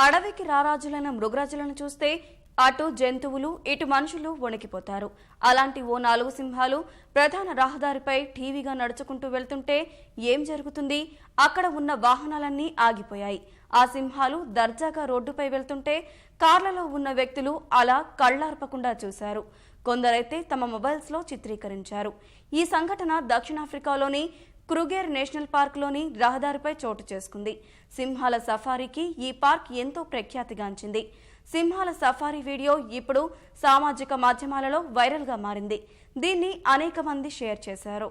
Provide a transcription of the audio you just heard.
అడవికి రారాజులైన మృగరాజులను చూస్తే అటు జంతువులు ఇటు మనుషులు వణికిపోతారు. అలాంటి ఓ 4 సింహాలు ప్రధాన రహదారిపై టీవీగా నడుచుకుంటూ వెళ్తుంటే ఏం జరుగుతుంది? అక్కడ ఉన్న వాహనాలన్నీ ఆగిపోయాయి. ఆ సింహాలు దర్జాగా రోడ్డుపై వెళ్తుంటే కార్లలో ఉన్న వ్యక్తులు అలా కళ్లార్పకుండా చూశారు. కొందరైతే తమ మొబైల్స్లో చిత్రీకరించారు. ఈ సంఘటన దక్షిణాఫ్రికాలోని క్రూగేర్ నేషనల్ పార్క్లోని రహదారిపై చోటు చేసుకుంది. సింహాల సఫారీకి ఈ పార్క్ ఎంతో ప్రఖ్యాతిగాంచింది. సింహాల సఫారీ వీడియో ఇప్పుడు సామాజిక మాధ్యమాలలో వైరల్గా మారింది. దీన్ని అనేక మంది షేర్ చేశారు.